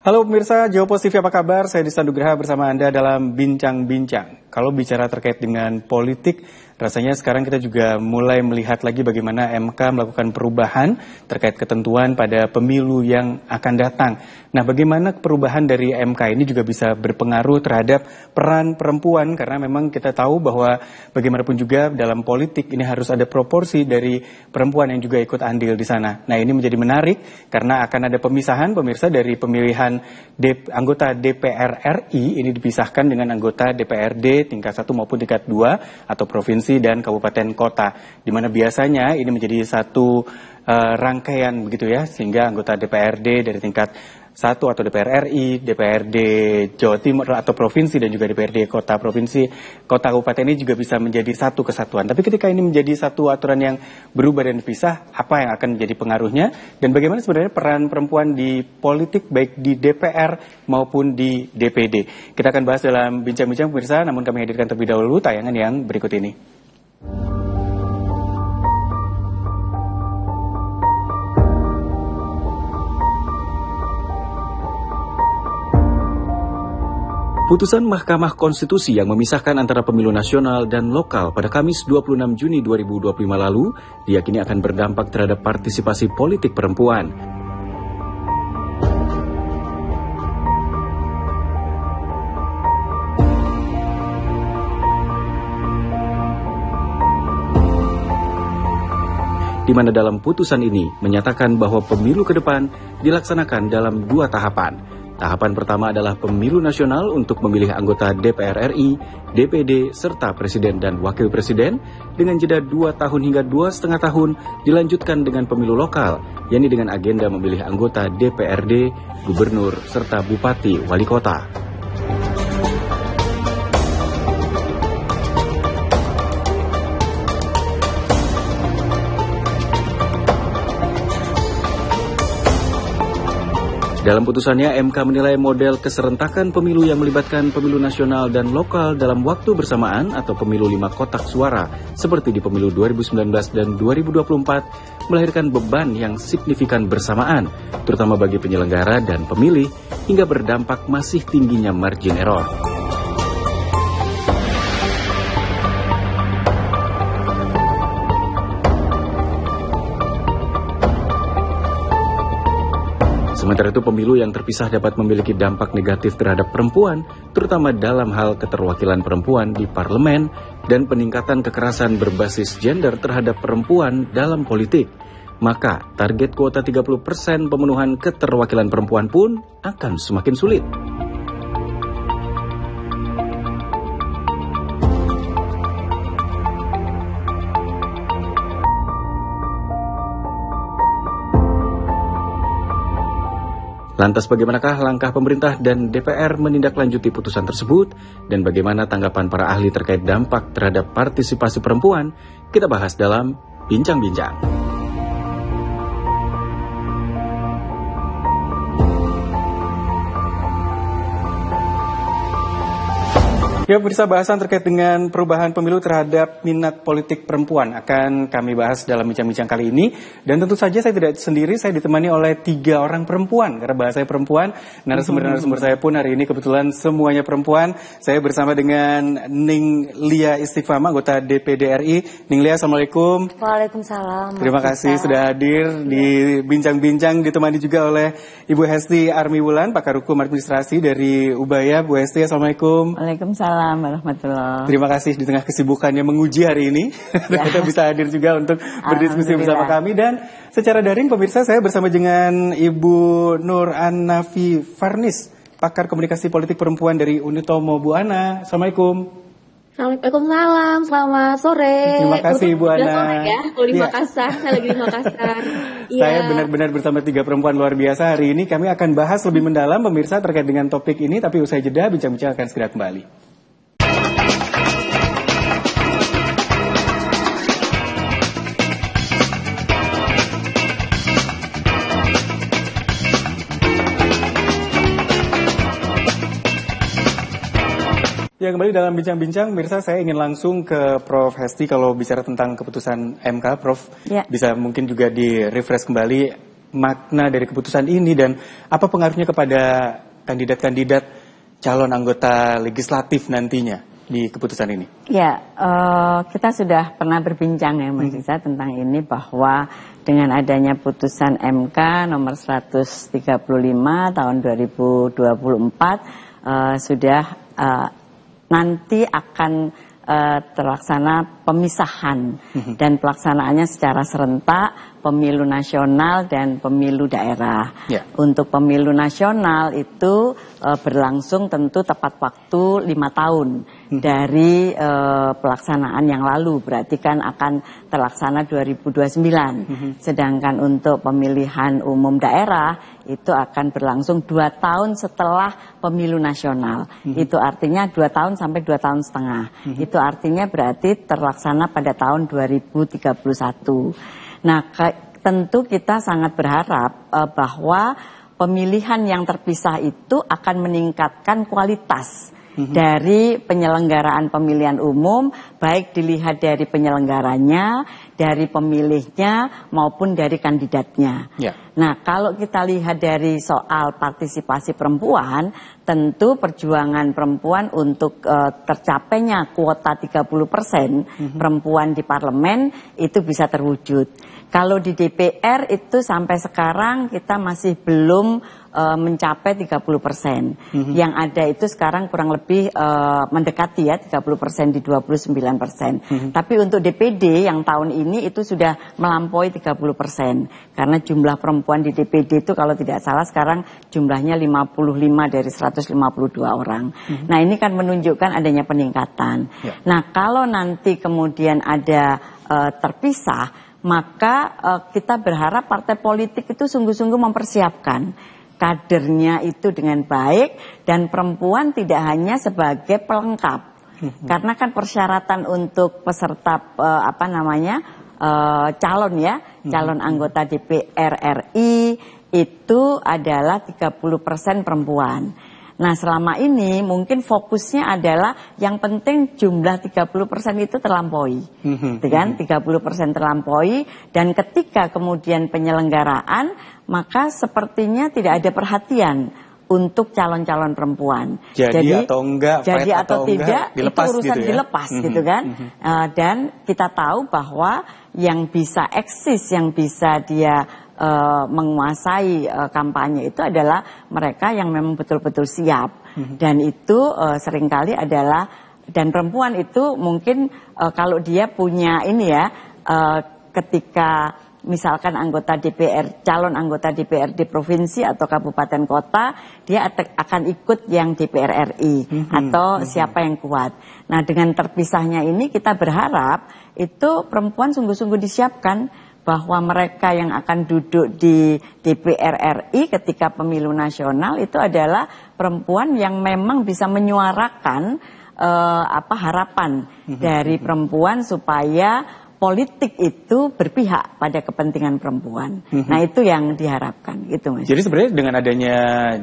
Halo pemirsa, Jawa Positif apa kabar? Saya Dista Nugraha bersama Anda dalam Bincang-Bincang. Kalau bicara terkait dengan politik, rasanya sekarang kita juga mulai melihat lagi bagaimana MK melakukan perubahan terkait ketentuan pada pemilu yang akan datang. Nah, bagaimana perubahan dari MK ini juga bisa berpengaruh terhadap peran perempuan, karena memang kita tahu bahwa bagaimanapun juga dalam politik ini harus ada proporsi dari perempuan yang juga ikut andil di sana. Nah, ini menjadi menarik karena akan ada pemisahan pemirsa dari pemilihan anggota DPR RI ini dipisahkan dengan anggota DPRD tingkat 1 maupun tingkat 2 atau provinsi dan kabupaten kota, di mana biasanya ini menjadi satu rangkaian begitu ya, sehingga anggota DPRD dari tingkat 1 atau DPR RI, DPRD Jawa Timur atau provinsi dan juga DPRD kota provinsi, kota kabupaten ini juga bisa menjadi satu kesatuan. Tapi ketika ini menjadi satu aturan yang berubah dan dipisah, apa yang akan menjadi pengaruhnya dan bagaimana sebenarnya peran perempuan di politik baik di DPR maupun di DPD. Kita akan bahas dalam bincang-bincang pemirsa, namun kami hadirkan terlebih dahulu tayangan yang berikut ini. Putusan Mahkamah Konstitusi yang memisahkan antara pemilu nasional dan lokal pada Kamis 26 Juni 2025 lalu diyakini akan berdampak terhadap partisipasi politik perempuan. Di mana dalam putusan ini menyatakan bahwa pemilu ke depan dilaksanakan dalam 2 tahapan. Tahapan pertama adalah pemilu nasional untuk memilih anggota DPR RI, DPD, serta Presiden dan Wakil Presiden dengan jeda 2 tahun hingga 2,5 tahun dilanjutkan dengan pemilu lokal, yakni dengan agenda memilih anggota DPRD, Gubernur, serta Bupati, Wali Kota. Dalam putusannya, MK menilai model keserentakan pemilu yang melibatkan pemilu nasional dan lokal dalam waktu bersamaan atau pemilu 5 kotak suara seperti di pemilu 2019 dan 2024 melahirkan beban yang signifikan bersamaan, terutama bagi penyelenggara dan pemilih, hingga berdampak masih tingginya margin error. Sementara itu, pemilu yang terpisah dapat memiliki dampak negatif terhadap perempuan, terutama dalam hal keterwakilan perempuan di parlemen dan peningkatan kekerasan berbasis gender terhadap perempuan dalam politik. Maka, target kuota 30% pemenuhan keterwakilan perempuan pun akan semakin sulit. Lantas bagaimanakah langkah pemerintah dan DPR menindaklanjuti putusan tersebut dan bagaimana tanggapan para ahli terkait dampak terhadap partisipasi perempuan? Kita bahas dalam Bincang-Bincang. Ya, pemirsa, bahasan terkait dengan perubahan pemilu terhadap minat politik perempuan akan kami bahas dalam bincang-bincang kali ini. Dan tentu saja saya tidak sendiri, saya ditemani oleh 3 orang perempuan. Karena bahasanya perempuan, narasumber saya pun hari ini kebetulan semuanya perempuan. Saya bersama dengan Ning Lia Istiqfama, anggota DPD RI. Ning Lia, Assalamualaikum. Waalaikumsalam. Terima kasih sudah hadir di bincang-bincang, ditemani juga oleh Ibu Hesti Armiwulan, pakar hukum administrasi dari Ubaya. Bu Hesti, Assalamualaikum. Waalaikumsalam warahmatullahi. Terima kasih di tengah kesibukannya menguji hari ini. Ya. Kita bisa hadir juga untuk berdiskusi bersama kami. Dan secara daring pemirsa, saya bersama dengan Ibu Nur Anafi Farnis, pakar komunikasi politik perempuan dari Unitomo. Bu Ana, Assalamualaikum. Waalaikumsalam, selamat sore. Terima kasih Ibu Ana. Sore ya, kalau di Makassar, saya lagi di Makassar. Saya benar-benar bersama 3 perempuan luar biasa hari ini. Kami akan bahas lebih mendalam pemirsa terkait dengan topik ini, tapi usai jeda bincang-bincang akan segera kembali. Ya, kembali dalam bincang-bincang, Mirsa, saya ingin langsung ke Prof. Hesti. Kalau bicara tentang keputusan MK, Prof, bisa mungkin juga di-refresh kembali makna dari keputusan ini dan apa pengaruhnya kepada kandidat-kandidat calon anggota legislatif nantinya di keputusan ini? Ya, kita sudah pernah berbincang ya Mas Iza tentang ini, bahwa dengan adanya putusan MK nomor 135 tahun 2024 sudah nanti akan terlaksana pemisahan dan pelaksanaannya secara serentak pemilu nasional dan pemilu daerah. Untuk pemilu nasional itu berlangsung tentu tepat waktu 5 tahun dari pelaksanaan yang lalu, berarti kan akan terlaksana 2029. Sedangkan untuk pemilihan umum daerah itu akan berlangsung 2 tahun setelah pemilu nasional. Itu artinya 2 tahun sampai 2 tahun setengah. Itu artinya berarti terlaksana pada tahun 2031. Nah, tentu kita sangat berharap bahwa pemilihan yang terpisah itu akan meningkatkan kualitas dari penyelenggaraan pemilihan umum, baik dilihat dari penyelenggaranya, dari pemilihnya, maupun dari kandidatnya. Nah, kalau kita lihat dari soal partisipasi perempuan, tentu perjuangan perempuan untuk tercapainya kuota 30% perempuan di parlemen itu bisa terwujud. Kalau di DPR itu sampai sekarang kita masih belum mencapai 30%. Yang ada itu sekarang kurang lebih mendekati ya 30% di 29%. Tapi untuk DPD yang tahun ini itu sudah melampaui 30%. Karena jumlah perempuan di DPD itu kalau tidak salah sekarang jumlahnya 55 dari 152 orang. Nah, ini kan menunjukkan adanya peningkatan. Nah, kalau nanti kemudian ada terpisah, maka kita berharap partai politik itu sungguh-sungguh mempersiapkan kadernya itu dengan baik, dan perempuan tidak hanya sebagai pelengkap. Karena kan persyaratan untuk peserta calon ya, calon anggota DPR RI itu adalah 30% perempuan. Nah, selama ini mungkin fokusnya adalah yang penting jumlah 30% itu terlampaui. Kan? 30% terlampaui, dan ketika kemudian penyelenggaraan, maka sepertinya tidak ada perhatian untuk calon-calon perempuan. Jadi atau enggak, jadi atau tidak, dilepas, itu urusan gitu ya? Dilepas gitu kan. Dan kita tahu bahwa yang bisa eksis, yang bisa dia menguasai kampanye itu adalah mereka yang memang betul-betul siap. Dan itu seringkali adalah, dan perempuan itu mungkin kalau dia punya ini ya, ketika misalkan calon anggota DPRD provinsi atau kabupaten kota, dia akan ikut yang DPR RI atau siapa yang kuat. Nah, dengan terpisahnya ini kita berharap itu perempuan sungguh-sungguh disiapkan, bahwa mereka yang akan duduk di DPR RI ketika pemilu nasional itu adalah perempuan yang memang bisa menyuarakan harapan dari perempuan supaya politik itu berpihak pada kepentingan perempuan. Nah, itu yang diharapkan, gitu Mas. Jadi sebenarnya dengan adanya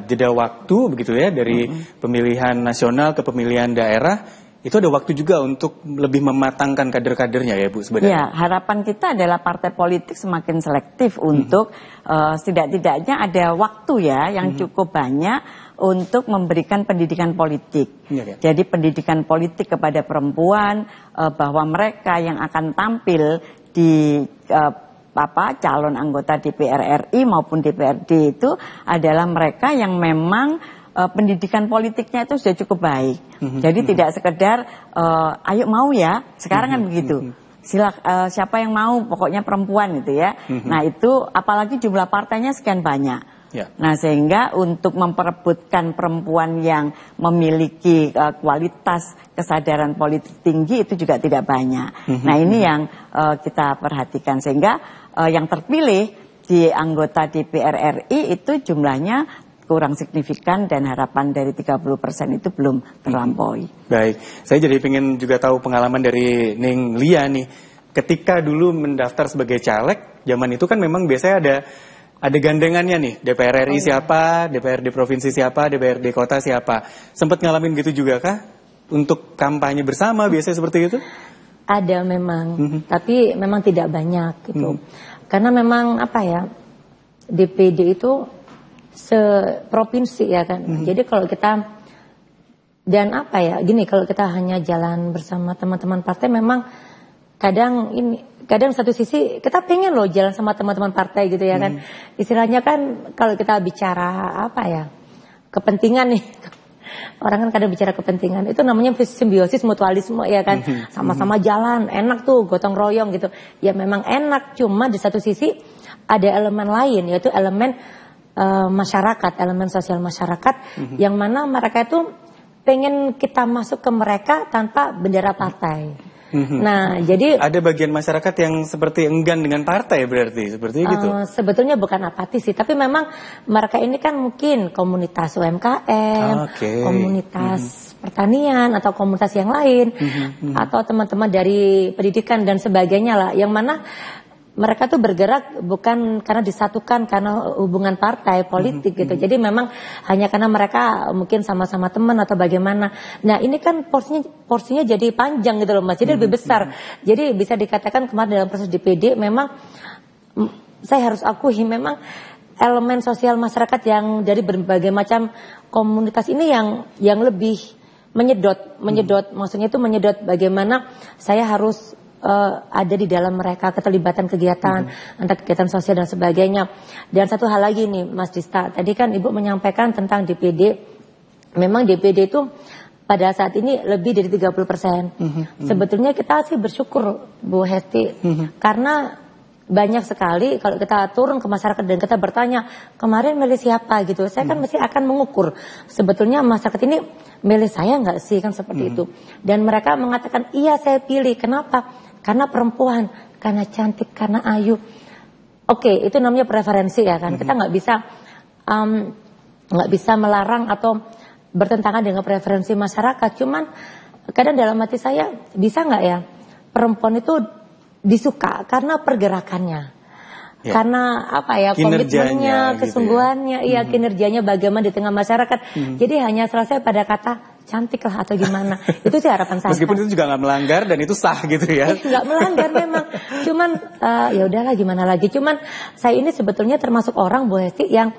jeda waktu begitu ya dari pemilihan nasional ke pemilihan daerah, itu ada waktu juga untuk lebih mematangkan kader-kadernya ya Bu sebenarnya. Ya, harapan kita adalah partai politik semakin selektif untuk setidak-tidaknya ada waktu ya yang cukup banyak untuk memberikan pendidikan politik. Jadi pendidikan politik kepada perempuan, bahwa mereka yang akan tampil di calon anggota DPR RI maupun DPRD itu adalah mereka yang memang pendidikan politiknya itu sudah cukup baik. Jadi tidak sekedar ayo mau ya, sekarang kan begitu. Siapa yang mau, pokoknya perempuan gitu ya. Nah, itu apalagi jumlah partainya sekian banyak. Nah, sehingga untuk memperebutkan perempuan yang memiliki kualitas kesadaran politik tinggi itu juga tidak banyak. Nah, ini yang kita perhatikan, sehingga yang terpilih di anggota DPR RI itu jumlahnya kurang signifikan, dan harapan dari 30% itu belum terlampaui. Baik, saya jadi ingin juga tahu pengalaman dari Ning Lia nih. Ketika dulu mendaftar sebagai caleg, zaman itu kan memang biasanya ada gandengannya nih, DPR RI siapa, DPRD provinsi siapa, DPRD kota siapa. Sempat ngalamin gitu juga kah? Untuk kampanye bersama biasanya seperti itu? Ada memang, tapi memang tidak banyak gitu. Karena memang DPD itu seprovinsi ya kan. Jadi kalau kita dan apa ya gini, kalau kita hanya jalan bersama teman-teman partai memang kadang satu sisi kita pengen loh jalan sama teman-teman partai gitu ya kan. Istilahnya kan kalau kita bicara apa ya kepentingan nih. Orang kan kadang bicara kepentingan, itu namanya simbiosis mutualisme ya kan, sama-sama jalan, enak tuh gotong royong gitu. Ya memang enak, cuma di satu sisi ada elemen lain, yaitu elemen masyarakat, elemen sosial masyarakat, yang mana mereka itu pengen kita masuk ke mereka tanpa bendera partai. Nah, jadi ada bagian masyarakat yang seperti enggan dengan partai berarti, seperti gitu. Sebetulnya bukan apatis sih, tapi memang mereka ini kan mungkin komunitas UMKM, komunitas pertanian atau komunitas yang lain, atau teman-teman dari pendidikan dan sebagainya lah, yang mana mereka tuh bergerak bukan karena disatukan karena hubungan partai politik gitu. Jadi memang hanya karena mereka mungkin sama-sama teman atau bagaimana. Nah ini kan porsinya jadi panjang gitu loh Mas. Jadi lebih besar. Jadi bisa dikatakan kemarin dalam proses DPD memang saya harus akui memang elemen sosial masyarakat yang dari berbagai macam komunitas ini yang lebih menyedot. Maksudnya itu menyedot bagaimana saya harus ada di dalam mereka, keterlibatan kegiatan, antara kegiatan sosial dan sebagainya. Dan satu hal lagi nih Mas Dista, tadi kan Ibu menyampaikan tentang DPD, memang DPD itu pada saat ini lebih dari 30%. Sebetulnya kita sih bersyukur Bu Hesti, karena banyak sekali kalau kita turun ke masyarakat dan kita bertanya, kemarin milih siapa gitu, saya kan mesti akan mengukur, sebetulnya masyarakat ini milih saya nggak sih, kan seperti itu. Dan mereka mengatakan, iya saya pilih, kenapa? Karena perempuan, karena cantik, karena ayu. Oke, itu namanya preferensi ya kan. Kita nggak bisa melarang atau bertentangan dengan preferensi masyarakat. Cuman kadang dalam hati saya, bisa nggak ya perempuan itu disuka karena pergerakannya, karena apa ya, komitmennya, kesungguhannya, iya kinerjanya bagaimana di tengah masyarakat. Jadi hanya selesai pada kata cantik lah atau gimana. Itu sih harapan saya. Meskipun itu juga nggak melanggar dan itu sah gitu ya. Nggak melanggar memang. Cuman ya udahlah gimana lagi. Cuman saya ini sebetulnya termasuk orang Bu Hesti yang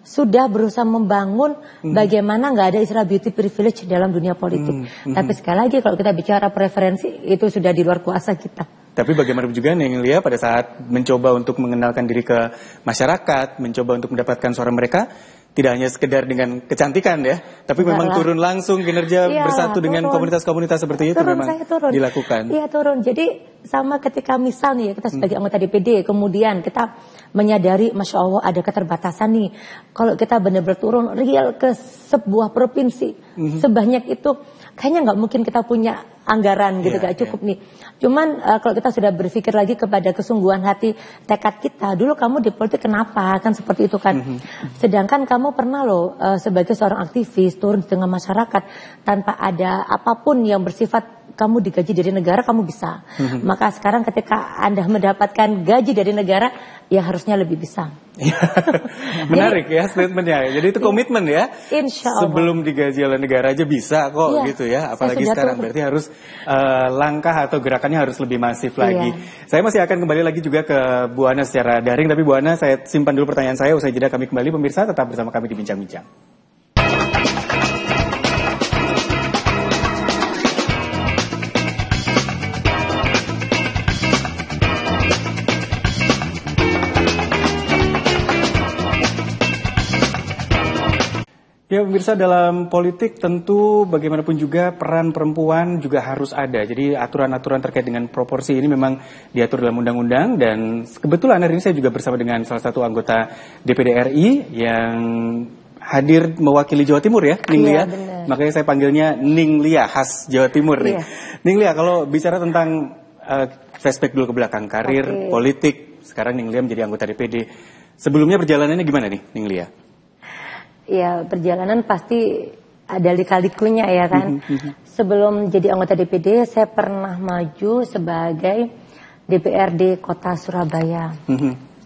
sudah berusaha membangun bagaimana nggak ada istilah beauty privilege dalam dunia politik. Tapi sekali lagi kalau kita bicara preferensi itu sudah di luar kuasa kita. Tapi bagaimana juga Neng Lia pada saat mencoba untuk mengenalkan diri ke masyarakat, mencoba untuk mendapatkan suara mereka, tidak hanya sekedar dengan kecantikan ya, tapi memang turun langsung kinerja bersatu dengan komunitas-komunitas seperti itu memang dilakukan. Iya turun. Jadi sama ketika misalnya kita sebagai anggota DPD, kemudian kita menyadari Masya Allah ada keterbatasan nih. Kalau kita benar-benar turun real ke sebuah provinsi sebanyak itu, kayaknya nggak mungkin kita punya anggaran gitu, gak cukup nih. Cuman kalau kita sudah berpikir lagi kepada kesungguhan hati, tekad kita, dulu kamu di politik kenapa, kan seperti itu kan. Sedangkan kamu pernah loh sebagai seorang aktivis turun di tengah masyarakat tanpa ada apapun yang bersifat kamu digaji dari negara, kamu bisa. Maka sekarang ketika Anda mendapatkan gaji dari negara, ya harusnya lebih bisa. Menarik ya statementnya. Jadi itu komitmen ya. Insya Allah. Sebelum digaji oleh negara aja bisa kok gitu ya. Apalagi sekarang berarti harus langkah atau gerakannya harus lebih masif lagi. Saya masih akan kembali lagi juga ke Bu Ana secara daring. Tapi Bu Ana, saya simpan dulu pertanyaan saya. Usai jeda kami kembali. Pemirsa tetap bersama kami di Bincang-Bincang. Ya pemirsa, dalam politik tentu bagaimanapun juga peran perempuan juga harus ada. Jadi aturan-aturan terkait dengan proporsi ini memang diatur dalam undang-undang. Dan kebetulan hari ini saya juga bersama dengan salah satu anggota DPD RI yang hadir mewakili Jawa Timur ya, Ning Lia. Makanya saya panggilnya Ning Lia, khas Jawa Timur nih. Ning Lia, kalau bicara tentang flashback dulu ke belakang, karir politik, sekarang Ning Lia menjadi anggota DPD. Sebelumnya perjalanannya gimana nih Ning Lia? Ya perjalanan pasti ada lika-likunya ya kan. Sebelum jadi anggota DPD saya pernah maju sebagai DPRD Kota Surabaya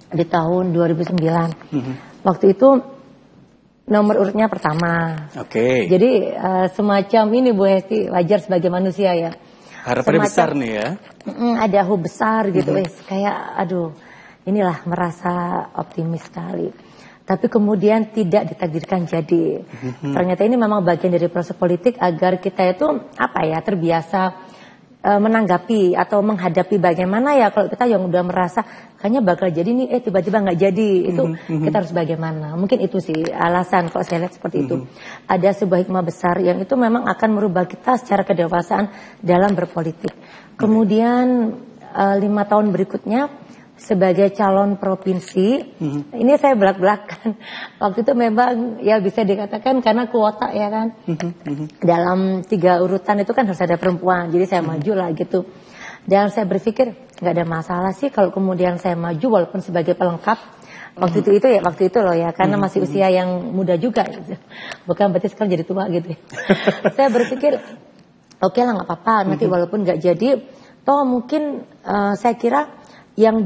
di tahun 2009. Waktu itu nomor urutnya pertama. Jadi semacam ini Bu Hesti, wajar sebagai manusia ya. Harapannya besar nih ya. Ada besar gitu kayak aduh. inilah merasa optimis sekali. Tapi kemudian tidak ditakdirkan jadi. Ternyata ini memang bagian dari proses politik agar kita itu terbiasa menanggapi atau menghadapi bagaimana ya kalau kita yang udah merasa kayaknya bakal jadi nih tiba-tiba nggak jadi, itu kita harus bagaimana. Mungkin itu sih alasan kalau saya lihat seperti itu. Ada sebuah hikmah besar yang itu memang akan merubah kita secara kedewasaan dalam berpolitik. Kemudian 5 tahun berikutnya sebagai calon provinsi, ini saya belak-belakan. Waktu itu memang ya bisa dikatakan karena kuota ya kan. Dalam 3 urutan itu kan harus ada perempuan, jadi saya maju lah gitu. Dan saya berpikir nggak ada masalah sih kalau kemudian saya maju walaupun sebagai pelengkap. Waktu itu loh ya, karena masih usia yang muda juga gitu. Bukan berarti sekarang jadi tua gitu. Saya berpikir oke lah nggak apa-apa, nanti walaupun nggak jadi, toh mungkin saya kira yang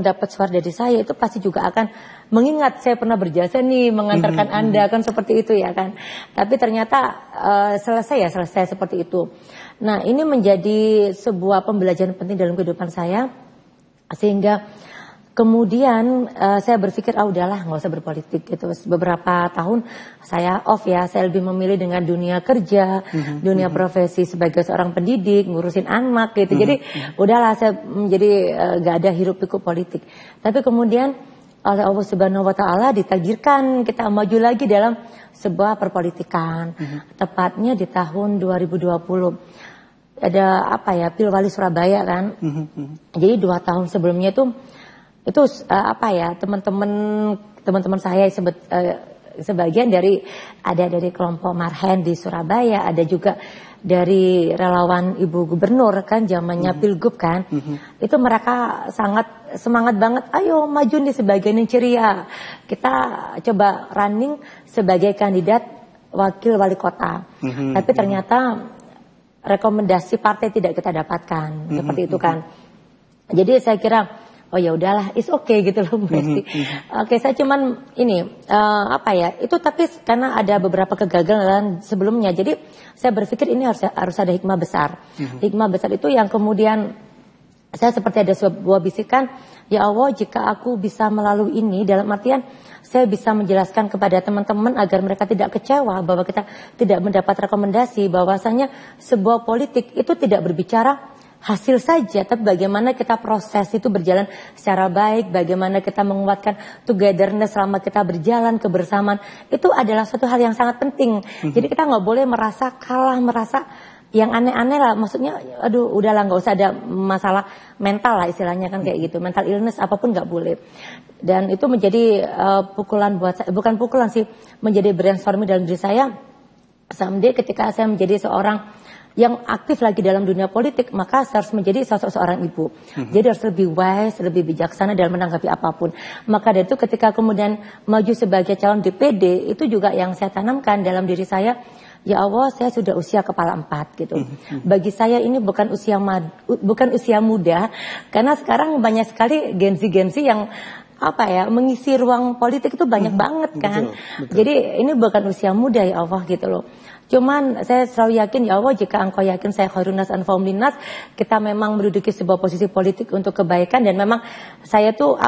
dapat suara dari saya itu pasti juga akan mengingat saya pernah berjasa nih mengantarkan Anda kan seperti itu ya kan. Tapi ternyata selesai seperti itu. Nah, ini menjadi sebuah pembelajaran penting dalam kehidupan saya, sehingga kemudian saya berpikir udahlah nggak usah berpolitik gitu. Beberapa tahun saya off ya, saya lebih memilih dengan dunia kerja, dunia profesi sebagai seorang pendidik, ngurusin anak gitu. Jadi udahlah saya menjadi nggak ada hiruk pikuk politik. Tapi kemudian oleh Allah Subhanahu Wa Taala ditakdirkan kita maju lagi dalam sebuah perpolitikan. Tepatnya di tahun 2020 ada Pilwali Surabaya kan. Jadi 2 tahun sebelumnya itu teman-teman saya sebagian dari kelompok Marhen di Surabaya, ada juga dari relawan Ibu Gubernur kan zamannya Pilgub kan. Itu mereka sangat semangat banget, ayo maju nih sebagian yang ceria. Kita coba running sebagai kandidat wakil wali kota. Tapi ternyata rekomendasi partai tidak kita dapatkan, seperti itu kan. Jadi saya kira oh ya udahlah, it's okay gitu loh Mbak Esti. Oke, saya cuman ini itu tapi karena ada beberapa kegagalan sebelumnya. Jadi saya berpikir ini harus ada hikmah besar. Hikmah besar itu yang kemudian saya seperti ada sebuah bisikan, ya Allah jika aku bisa melalui ini, dalam artian saya bisa menjelaskan kepada teman-teman agar mereka tidak kecewa bahwa kita tidak mendapat rekomendasi, bahwasanya sebuah politik itu tidak berbicara hasil saja, tapi bagaimana kita proses itu berjalan secara baik, bagaimana kita menguatkan togetherness selama kita berjalan kebersamaan, itu adalah suatu hal yang sangat penting. Jadi kita nggak boleh merasa kalah, merasa yang aneh-aneh lah, maksudnya aduh udahlah nggak usah ada masalah mental lah istilahnya kan kayak gitu, mental illness apapun nggak boleh. Dan itu menjadi pukulan buat saya, bukan pukulan sih, menjadi brainstorming dalam diri saya. Someday ketika saya menjadi seorang yang aktif lagi dalam dunia politik, maka saya harus menjadi seorang ibu. Jadi harus lebih wise, lebih bijaksana dalam menanggapi apapun. Maka dari itu ketika kemudian maju sebagai calon DPD, itu juga yang saya tanamkan dalam diri saya. Ya Allah, saya sudah usia kepala 4 gitu. Bagi saya ini bukan usia muda, karena sekarang banyak sekali gensi-gensi yang mengisi ruang politik itu banyak banget kan. Betul. Jadi ini bukan usia muda ya Allah gitu loh. Cuman saya selalu yakin ya Allah, jika engkau yakin saya khairun nas anfa'um linnas, kita memang menduduki sebuah posisi politik untuk kebaikan, dan memang saya tuh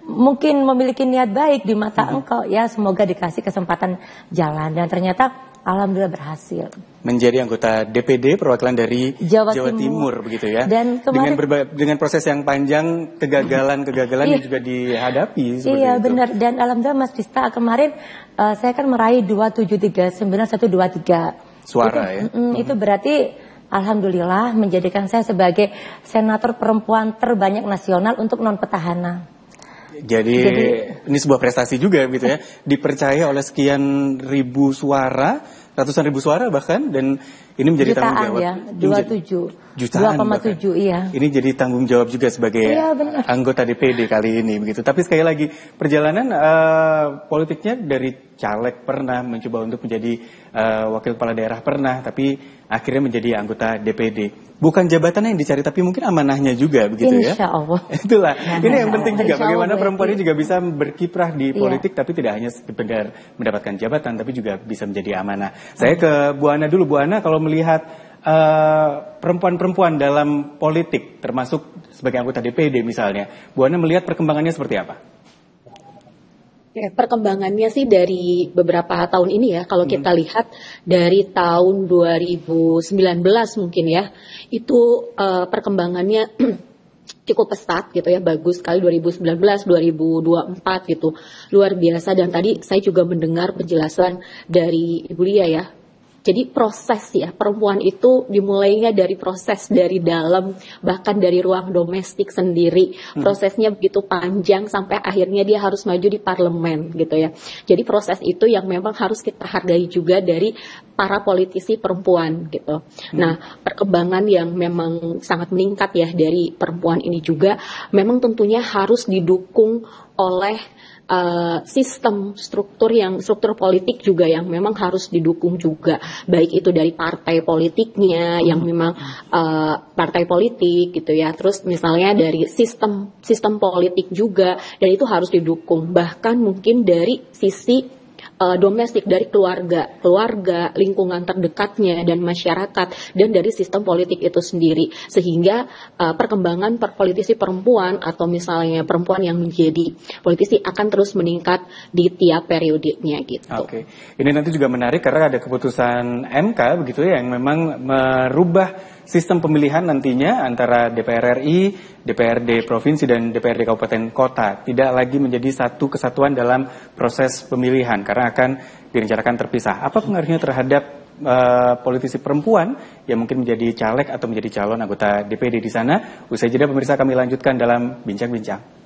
mungkin memiliki niat baik di mata engkau ya, semoga dikasih kesempatan jalan, dan ternyata alhamdulillah berhasil. Menjadi anggota DPD perwakilan dari Jawa Timur begitu ya. Dan kemarin, dengan proses yang panjang, kegagalan yang juga dihadapi. Iya benar, dan alhamdulillah Mas Pista kemarin saya kan meraih 2739123 suara itu, ya. Itu berarti alhamdulillah menjadikan saya sebagai senator perempuan terbanyak nasional untuk non petahana. Jadi ini sebuah prestasi juga gitu ya, dipercaya oleh sekian ribu suara, ratusan ribu suara bahkan, dan ini menjadi tanggung jawab ya, 2,7 iya. Ini jadi tanggung jawab juga sebagai anggota DPD kali ini begitu. Tapi sekali lagi perjalanan politiknya dari caleg pernah, mencoba untuk menjadi wakil kepala daerah pernah, tapi akhirnya menjadi anggota DPD. Bukan jabatannya yang dicari, tapi mungkin amanahnya juga begitu ya. Insya Allah. Itulah. Ini yang penting juga, bagaimana perempuan ini juga bisa berkiprah di politik, tapi tidak hanya sekedar mendapatkan jabatan, tapi juga bisa menjadi amanah. Saya ke Bu Ana dulu. Bu Ana, kalau melihat perempuan-perempuan dalam politik, termasuk sebagai anggota DPD misalnya. Bu Ana melihat perkembangannya seperti apa? Ya, perkembangannya sih dari beberapa tahun ini ya, kalau kita lihat dari tahun 2019 mungkin ya, itu perkembangannya cukup pesat gitu ya, bagus sekali 2019, 2024 gitu, luar biasa. Dan tadi saya juga mendengar penjelasan dari Ibu Lia ya. Jadi proses ya, perempuan itu dimulainya dari proses dari dalam, bahkan dari ruang domestik sendiri. Prosesnya begitu panjang sampai akhirnya dia harus maju di parlemen gitu ya. Jadi proses itu yang memang harus kita hargai juga dari para politisi perempuan gitu. Nah, perkembangan yang memang sangat meningkat ya dari perempuan ini juga memang tentunya harus didukung oleh sistem struktur politik juga yang memang harus didukung juga, baik itu dari partai politiknya yang memang partai politik gitu ya, terus misalnya dari sistem politik juga, dan itu harus didukung, bahkan mungkin dari sisi domestik, dari keluarga, lingkungan terdekatnya dan masyarakat, dan dari sistem politik itu sendiri, sehingga perkembangan politisi perempuan atau misalnya perempuan yang menjadi politisi akan terus meningkat di tiap periodenya gitu. Oke, ini nanti juga menarik karena ada keputusan MK begitu ya yang memang merubah sistem pemilihan nantinya antara DPR RI, DPRD provinsi dan DPRD kabupaten kota, tidak lagi menjadi satu kesatuan dalam proses pemilihan karena akan direncanakan terpisah. Apa pengaruhnya terhadap politisi perempuan yang mungkin menjadi caleg atau menjadi calon anggota DPD di sana? Usai jeda pemirsa, kami lanjutkan dalam bincang-bincang.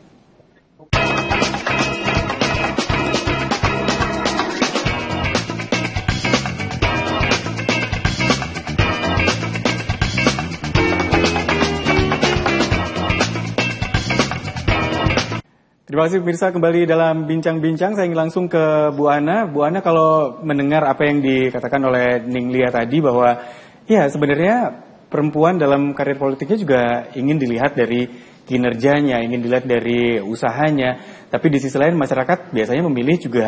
Terima kasih pemirsa, kembali dalam bincang-bincang. Saya ingin langsung ke Bu Ana. Bu Ana, kalau mendengar apa yang dikatakan oleh Ning Lia tadi bahwa ya sebenarnya perempuan dalam karir politiknya juga ingin dilihat dari kinerjanya, ingin dilihat dari usahanya. Tapi di sisi lain masyarakat biasanya memilih juga,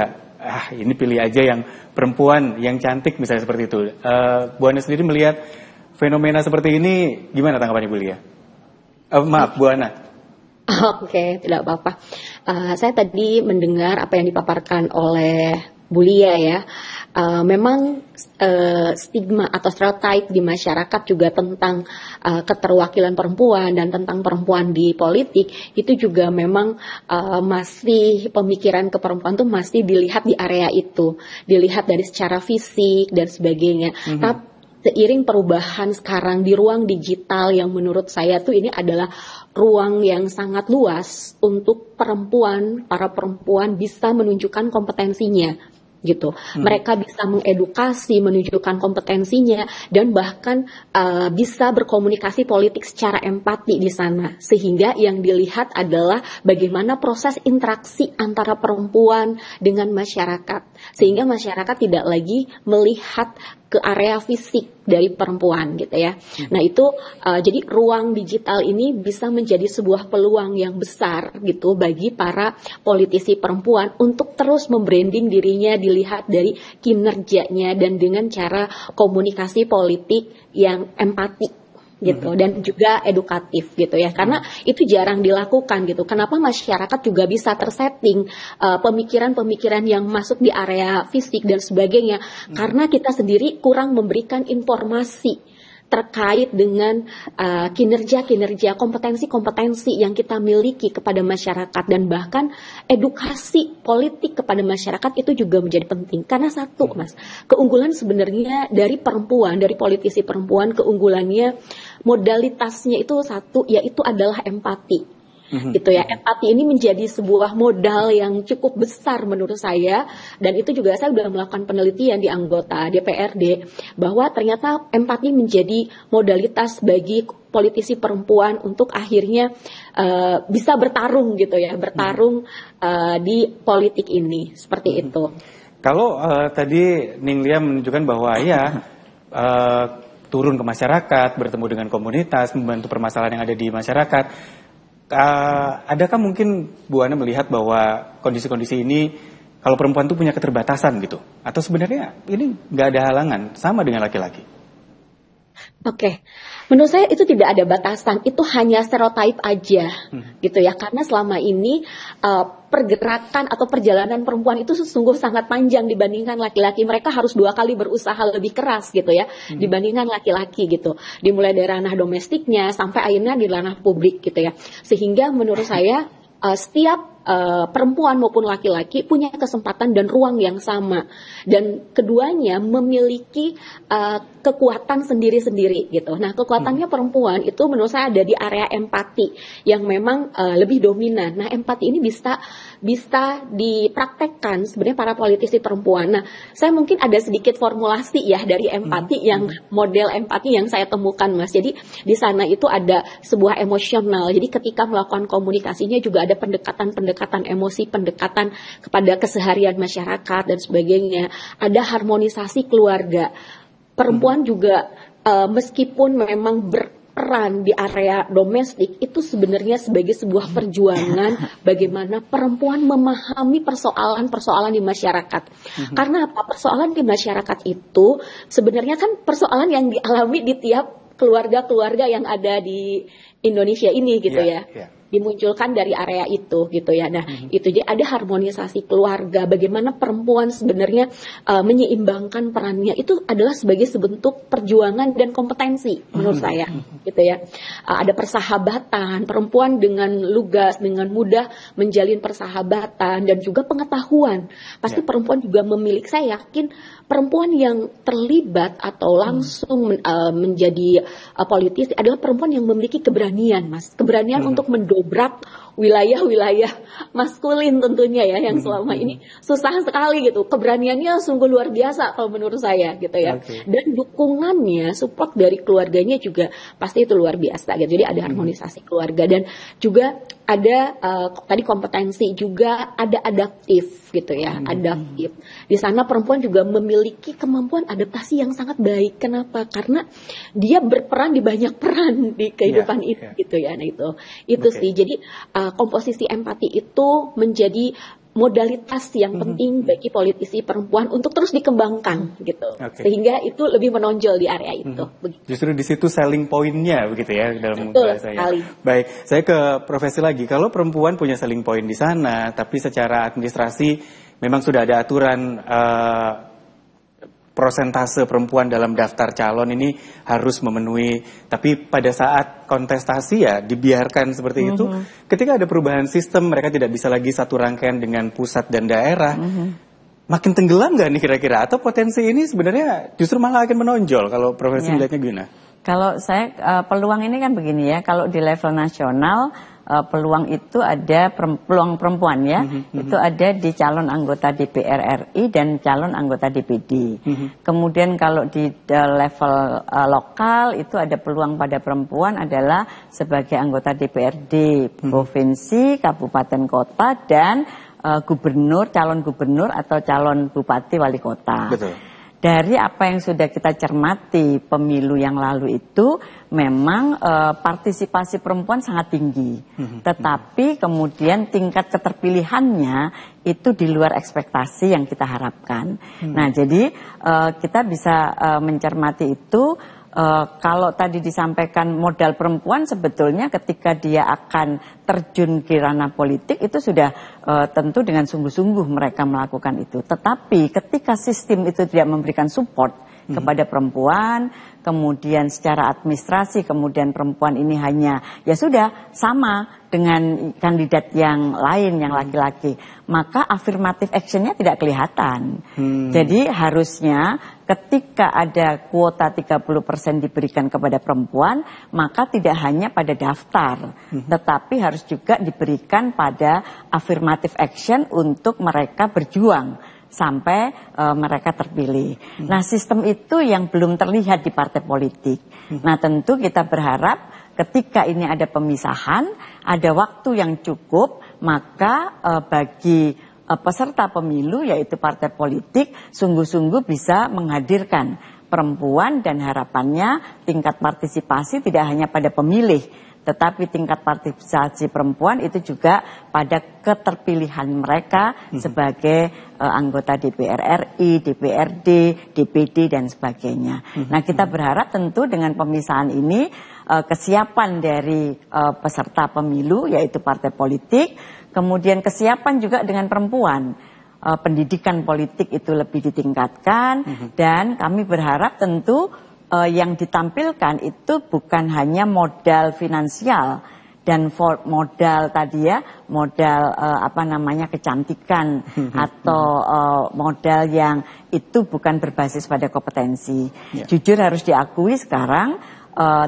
ini pilih aja yang perempuan, yang cantik misalnya seperti itu. Bu Ana sendiri melihat fenomena seperti ini, gimana tanggapannya Bu Lia? Maaf, Bu Ana. Oke, tidak apa-apa. Saya tadi mendengar apa yang dipaparkan oleh Bu Lia ya. Memang stigma atau stereotip di masyarakat juga tentang keterwakilan perempuan dan tentang perempuan di politik itu juga memang masih pemikiran ke perempuan tuh masih dilihat di area itu, dilihat dari secara fisik dan sebagainya. Tapi seiring perubahan sekarang di ruang digital yang menurut saya tuh ini adalah ruang yang sangat luas untuk perempuan, para perempuan bisa menunjukkan kompetensinya gitu. Mereka bisa mengedukasi, menunjukkan kompetensinya, dan bahkan bisa berkomunikasi politik secara empati di sana. Sehingga yang dilihat adalah bagaimana proses interaksi antara perempuan dengan masyarakat. Sehingga masyarakat tidak lagi melihat ke area fisik dari perempuan gitu ya. Nah itu jadi ruang digital ini bisa menjadi sebuah peluang yang besar gitu bagi para politisi perempuan untuk terus membranding dirinya, dilihat dari kinerjanya dan dengan cara komunikasi politik yang empati gitu dan juga edukatif gitu ya, karena itu jarang dilakukan gitu. Kenapa masyarakat juga bisa tersetting pemikiran-pemikiran yang masuk di area fisik dan sebagainya, karena kita sendiri kurang memberikan informasi terkait dengan kinerja-kinerja, kompetensi-kompetensi yang kita miliki kepada masyarakat, dan bahkan edukasi politik kepada masyarakat itu juga menjadi penting. Karena satu, Mas, keunggulan sebenarnya dari perempuan, dari politisi perempuan, keunggulannya modalitasnya itu satu, yaitu adalah empati. Gitu ya, empati ini menjadi sebuah modal yang cukup besar menurut saya, dan itu juga saya sudah melakukan penelitian di anggota DPRD bahwa ternyata empati menjadi modalitas bagi politisi perempuan untuk akhirnya bisa bertarung gitu ya, bertarung di politik ini, seperti itu. Kalau tadi Ning Lia menunjukkan bahwa ya turun ke masyarakat, bertemu dengan komunitas, membantu permasalahan yang ada di masyarakat. Adakah mungkin Bu Ana melihat bahwa kondisi-kondisi ini kalau perempuan itu punya keterbatasan gitu? Atau sebenarnya ini nggak ada halangan, sama dengan laki-laki? Oke, menurut saya itu tidak ada batasan, itu hanya stereotip aja, gitu ya. Karena selama ini pergerakan atau perjalanan perempuan itu sesungguh sangat panjang dibandingkan laki-laki. Mereka harus 2 kali berusaha lebih keras, gitu ya, dibandingkan laki-laki, gitu. Dimulai dari ranah domestiknya sampai akhirnya di ranah publik, gitu ya. Sehingga menurut saya setiap perempuan maupun laki-laki punya kesempatan dan ruang yang sama, dan keduanya memiliki kekuatan sendiri-sendiri gitu. Nah, kekuatannya perempuan itu menurut saya ada di area empati yang memang lebih dominan. Nah, empati ini bisa dipraktekkan sebenarnya para politisi perempuan. Nah, saya mungkin ada sedikit formulasi ya dari empati yang model empati yang saya temukan, Mas. Jadi di sana itu ada sebuah emosional. Jadi ketika melakukan komunikasinya juga ada pendekatan emosi, pendekatan kepada keseharian masyarakat dan sebagainya. Ada harmonisasi keluarga. Perempuan juga meskipun memang berperan di area domestik itu sebenarnya sebagai sebuah perjuangan bagaimana perempuan memahami persoalan-persoalan di masyarakat. Karena apa? Persoalan di masyarakat itu sebenarnya kan persoalan yang dialami di tiap keluarga-keluarga yang ada di Indonesia ini gitu ya. Dimunculkan dari area itu gitu ya. Nah, itu jadi ada harmonisasi keluarga, bagaimana perempuan sebenarnya menyeimbangkan perannya itu adalah sebagai sebentuk perjuangan dan kompetensi menurut saya gitu ya. Ada persahabatan, perempuan dengan lugas, dengan mudah menjalin persahabatan dan juga pengetahuan. Pasti perempuan juga memiliki, saya yakin perempuan yang terlibat atau langsung menjadi politisi adalah perempuan yang memiliki keberanian, Mas. Keberanian untuk mendobrak wilayah-wilayah maskulin tentunya ya, yang selama ini susah sekali gitu. Keberaniannya sungguh luar biasa kalau menurut saya gitu ya. Dan dukungannya, support dari keluarganya juga pasti itu luar biasa gitu. Jadi ada harmonisasi keluarga dan juga ada tadi kompetensi, juga ada adaptif gitu ya, adaptif. Di sana perempuan juga memiliki kemampuan adaptasi yang sangat baik. Kenapa? Karena dia berperan di banyak peran di kehidupan ini gitu ya. Nah itu sih. Jadi komposisi empati itu menjadi modalitas yang penting bagi politisi perempuan untuk terus dikembangkan gitu, sehingga itu lebih menonjol di area itu. Justru di situ selling point-nya begitu ya dalam bahasanya. Baik, saya ke profesi lagi. Kalau perempuan punya selling point di sana, tapi secara administrasi memang sudah ada aturan prosentase perempuan dalam daftar calon ini harus memenuhi, tapi pada saat kontestasi ya dibiarkan seperti itu. Ketika ada perubahan sistem, mereka tidak bisa lagi satu rangkaian dengan pusat dan daerah. Makin tenggelam nggak nih kira-kira? Atau potensi ini sebenarnya justru malah akan menonjol kalau profesi melihatnya gimana? Kalau saya peluang ini kan begini ya, kalau di level nasional peluang itu ada peluang perempuan ya, itu ada di calon anggota DPR RI dan calon anggota DPD. Kemudian kalau di level lokal itu ada peluang pada perempuan adalah sebagai anggota DPRD provinsi, kabupaten kota dan gubernur, calon gubernur atau calon bupati wali kota. Betul. Dari apa yang sudah kita cermati pemilu yang lalu itu memang partisipasi perempuan sangat tinggi. Tetapi kemudian tingkat keterpilihannya itu di luar ekspektasi yang kita harapkan. Nah, jadi kita bisa mencermati itu. Kalau tadi disampaikan modal perempuan sebetulnya ketika dia akan terjun ke ranah politik itu sudah tentu dengan sungguh-sungguh mereka melakukan itu. Tetapi ketika sistem itu tidak memberikan support kepada perempuan, kemudian secara administrasi, kemudian perempuan ini hanya ya sudah sama dengan kandidat yang lain yang laki-laki, maka affirmative action-nya tidak kelihatan. Jadi harusnya ketika ada kuota 30% diberikan kepada perempuan, maka tidak hanya pada daftar, tetapi harus juga diberikan pada affirmative action untuk mereka berjuang sampai mereka terpilih. Nah, sistem itu yang belum terlihat di partai politik. Nah, tentu kita berharap ketika ini ada pemisahan, ada waktu yang cukup, maka bagi peserta pemilu yaitu partai politik sungguh-sungguh bisa menghadirkan perempuan dan harapannya tingkat partisipasi tidak hanya pada pemilih tetapi tingkat partisipasi perempuan itu juga pada keterpilihan mereka sebagai anggota DPR RI, DPRD, DPD dan sebagainya. Nah, kita berharap tentu dengan pemisahan ini kesiapan dari peserta pemilu yaitu partai politik, kemudian kesiapan juga dengan perempuan. Pendidikan politik itu lebih ditingkatkan dan kami berharap tentu yang ditampilkan itu bukan hanya modal finansial dan modal tadi ya, modal kecantikan atau modal yang itu bukan berbasis pada kompetensi. Jujur harus diakui sekarang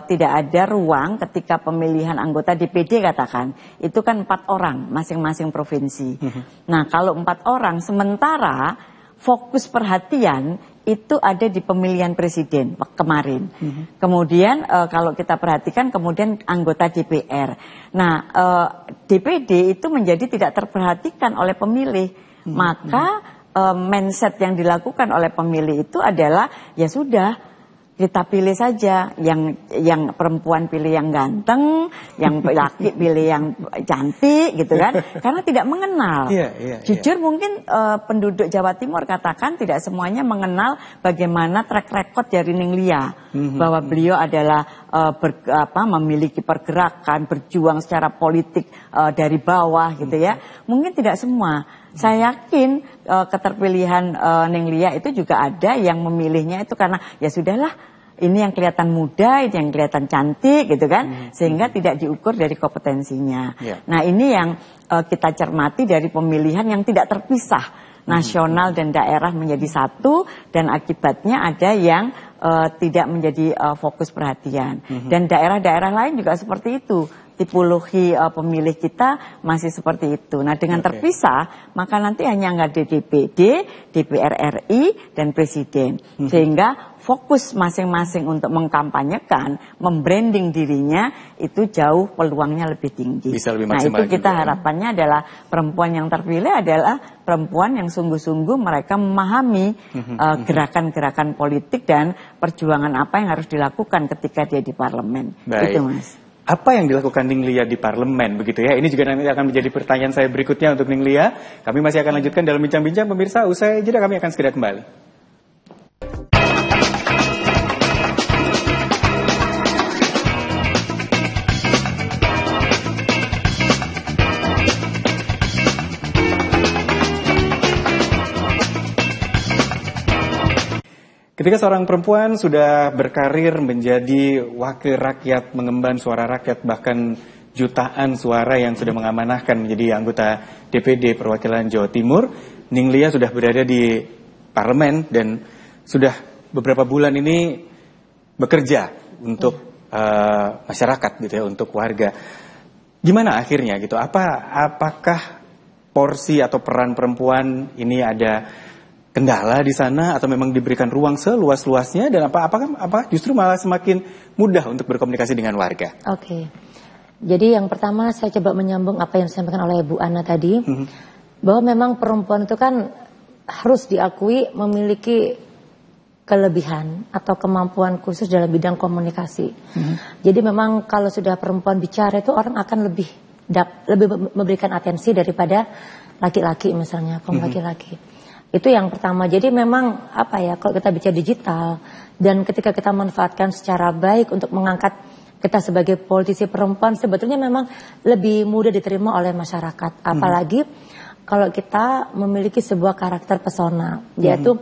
tidak ada ruang ketika pemilihan anggota DPD katakan itu kan 4 orang masing-masing provinsi. Nah, kalau 4 orang sementara fokus perhatian itu ada di pemilihan presiden kemarin. Kemudian kalau kita perhatikan kemudian anggota DPR. Nah, DPD itu menjadi tidak terperhatikan oleh pemilih. Maka mindset yang dilakukan oleh pemilih itu adalah ya sudah kita pilih saja yang perempuan pilih yang ganteng, yang laki pilih yang cantik gitu kan, karena tidak mengenal. Jujur mungkin penduduk Jawa Timur katakan tidak semuanya mengenal bagaimana track record dari Ninglia, bahwa beliau adalah memiliki pergerakan, berjuang secara politik dari bawah gitu ya. Mungkin tidak semua. Saya yakin keterpilihan Ninglia itu juga ada yang memilihnya itu karena ya sudahlah, ini yang kelihatan muda, ini yang kelihatan cantik gitu kan, sehingga tidak diukur dari kompetensinya. Nah, ini yang kita cermati dari pemilihan yang tidak terpisah, nasional dan daerah menjadi satu, dan akibatnya ada yang tidak menjadi fokus perhatian. Dan daerah-daerah lain juga seperti itu. Tipologi pemilih kita masih seperti itu. Nah, dengan terpisah, maka nanti hanya nggak ada DPD, DPR RI, dan Presiden. Sehingga fokus masing-masing untuk mengkampanyekan, membranding dirinya, itu jauh peluangnya lebih tinggi. Bisa lebih Nah, maksimal itu kita juga. harapannya adalah perempuan yang terpilih adalah perempuan yang sungguh-sungguh mereka memahami gerakan-gerakan politik dan perjuangan apa yang harus dilakukan ketika dia di parlemen. Baik. Itu, Mas. Apa yang dilakukan Ninglia di parlemen begitu ya? Ini juga nanti akan menjadi pertanyaan saya berikutnya untuk Ninglia. Kami masih akan lanjutkan dalam bincang-bincang pemirsa. Usai jeda kami akan segera kembali. Ketika seorang perempuan sudah berkarir menjadi wakil rakyat, mengemban suara rakyat, bahkan jutaan suara yang sudah mengamanahkan menjadi anggota DPD perwakilan Jawa Timur, Ninglia sudah berada di parlemen dan sudah beberapa bulan ini bekerja untuk masyarakat gitu ya, untuk warga. Gimana akhirnya gitu? Apakah porsi atau peran perempuan ini ada kendala di sana atau memang diberikan ruang seluas-luasnya, dan apakah justru malah semakin mudah untuk berkomunikasi dengan warga? Oke. Jadi yang pertama saya coba menyambung apa yang disampaikan oleh Bu Ana tadi, bahwa memang perempuan itu kan harus diakui memiliki kelebihan atau kemampuan khusus dalam bidang komunikasi. Jadi memang kalau sudah perempuan bicara itu orang akan lebih memberikan atensi daripada laki-laki misalnya, kaum laki-laki. Itu yang pertama. Jadi memang kalau kita bicara digital dan ketika kita manfaatkan secara baik untuk mengangkat kita sebagai politisi perempuan, sebetulnya memang lebih mudah diterima oleh masyarakat. Apalagi kalau kita memiliki sebuah karakter pesona, yaitu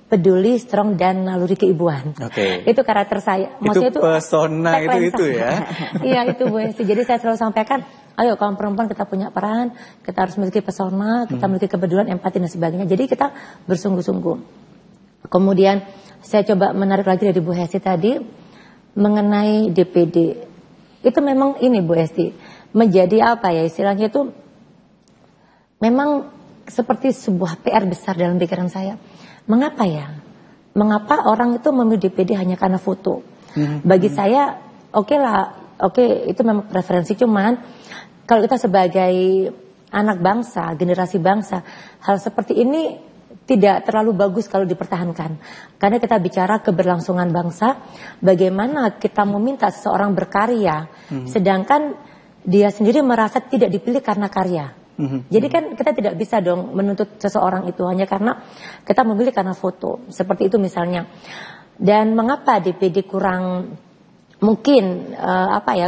peduli, strong, dan naluri keibuan. Itu karakter saya. Maksudnya itu pesona itu ya. Iya, itu Bu Esti. Jadi saya selalu sampaikan, ayo kaum perempuan kita punya peran, kita harus memiliki pesona, kita memiliki kepedulian, empati dan sebagainya. Jadi kita bersungguh-sungguh. Kemudian saya coba menarik lagi dari Bu Hesti tadi mengenai DPD. Itu memang ini Bu Esti, menjadi istilahnya itu memang seperti sebuah PR besar dalam pikiran saya. Mengapa ya? Mengapa orang itu memilih DPD hanya karena foto? Bagi saya, oke, itu memang preferensi, cuman kalau kita sebagai anak bangsa, generasi bangsa, hal seperti ini tidak terlalu bagus kalau dipertahankan. Karena kita bicara keberlangsungan bangsa, bagaimana kita meminta seseorang berkarya, sedangkan dia sendiri merasa tidak dipilih karena karya. Jadi kan kita tidak bisa dong menuntut seseorang itu hanya karena kita memilih karena foto. Seperti itu misalnya. Dan mengapa DPD kurang mungkin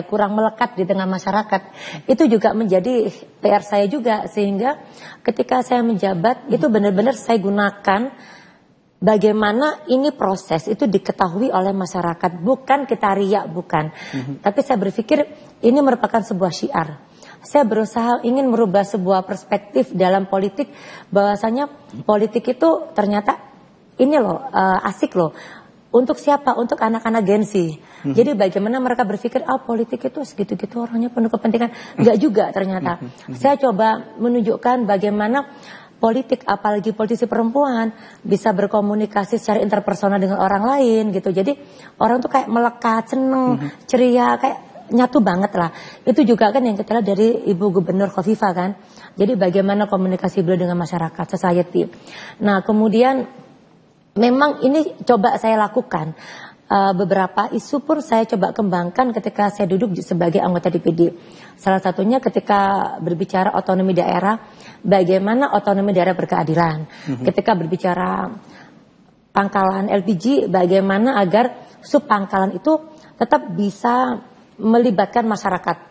kurang melekat di tengah masyarakat, itu juga menjadi PR saya juga, sehingga ketika saya menjabat itu benar-benar saya gunakan bagaimana ini proses itu diketahui oleh masyarakat, bukan kita riak, bukan, tapi saya berpikir ini merupakan sebuah syiar. Saya berusaha ingin merubah sebuah perspektif dalam politik, bahwasanya politik itu ternyata ini loh asik loh. Untuk siapa? Untuk anak-anak Gen Z. Jadi bagaimana mereka berpikir, politik itu segitu-gitu orangnya penuh kepentingan. Enggak juga ternyata. Saya coba menunjukkan bagaimana politik, apalagi politisi perempuan, bisa berkomunikasi secara interpersonal dengan orang lain gitu. Jadi orang tuh kayak melekat, seneng, ceria, kayak nyatu banget lah. Itu juga kan yang kita lihat dari Ibu Gubernur Khofifah kan. Jadi bagaimana komunikasi beliau dengan masyarakat, society. Nah kemudian memang ini coba saya lakukan. Beberapa isu pun saya coba kembangkan ketika saya duduk sebagai anggota DPD. Salah satunya ketika berbicara otonomi daerah, bagaimana otonomi daerah berkeadilan. Ketika berbicara pangkalan LPG, bagaimana agar subpangkalan itu tetap bisa melibatkan masyarakat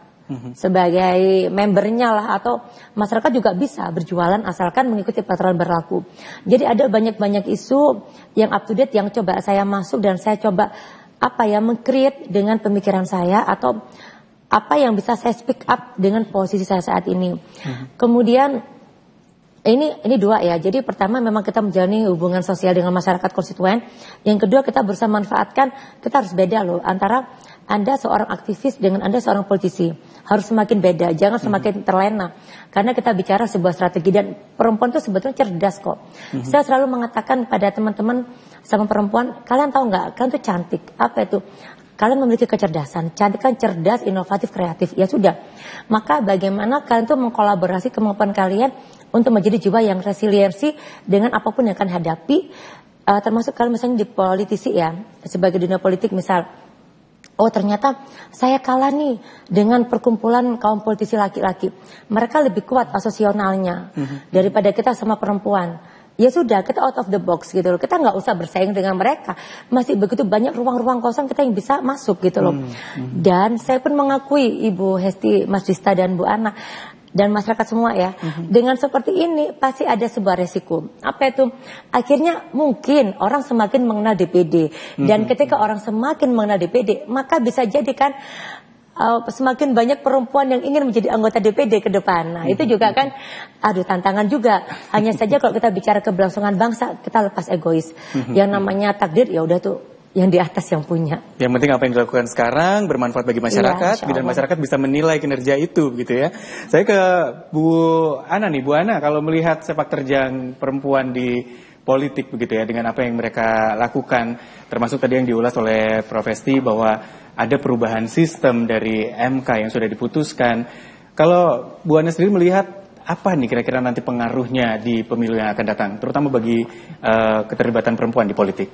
sebagai membernya lah, atau masyarakat juga bisa berjualan asalkan mengikuti peraturan berlaku. Jadi ada banyak-banyak isu yang up to date yang coba saya masuk dan saya coba meng-create dengan pemikiran saya atau apa yang bisa saya speak up dengan posisi saya saat ini. Kemudian ini dua ya. Jadi pertama memang kita menjalani hubungan sosial dengan masyarakat konstituen. Yang kedua kita berusaha manfaatkan, kita harus beda loh antara Anda seorang aktivis dengan Anda seorang politisi. Harus semakin beda, jangan semakin terlena. Karena kita bicara sebuah strategi dan perempuan itu sebetulnya cerdas kok. Saya selalu mengatakan pada teman-teman sama perempuan, kalian tahu nggak, kalian tuh cantik. Apa itu? Kalian memiliki kecerdasan, cantik kan cerdas, inovatif, kreatif. Ya sudah, maka bagaimana kalian tuh mengkolaborasi kemampuan kalian untuk menjadi jiwa yang resiliensi dengan apapun yang akan hadapi. Termasuk kalau misalnya di politisi ya, sebagai dunia politik misal, ternyata saya kalah nih dengan perkumpulan kaum politisi laki-laki. Mereka lebih kuat asosionalnya daripada kita sama perempuan. Ya sudah, kita out of the box gitu loh. Kita nggak usah bersaing dengan mereka. Masih begitu banyak ruang-ruang kosong kita yang bisa masuk gitu loh. Dan saya pun mengakui Ibu Hesti, Mas Dista dan Bu Ana dan masyarakat semua ya, dengan seperti ini pasti ada sebuah resiko. Apa itu? Akhirnya mungkin orang semakin mengenal DPD, dan ketika orang semakin mengenal DPD, maka bisa jadi kan semakin banyak perempuan yang ingin menjadi anggota DPD ke depan. Nah itu juga kan, tantangan juga. Hanya saja kalau kita bicara keberlangsungan bangsa, kita lepas egois. Yang namanya takdir ya udah tuh yang di atas yang punya. Yang penting apa yang dilakukan sekarang bermanfaat bagi masyarakat, dan masyarakat bisa menilai kinerja itu, gitu ya. Saya ke Bu Ana nih, Bu Ana, kalau melihat sepak terjang perempuan di politik begitu ya, dengan apa yang mereka lakukan, termasuk tadi yang diulas oleh Prof. Hesti bahwa ada perubahan sistem dari MK yang sudah diputuskan. Kalau Bu Ana sendiri melihat apa nih kira-kira nanti pengaruhnya di pemilu yang akan datang, terutama bagi keterlibatan perempuan di politik?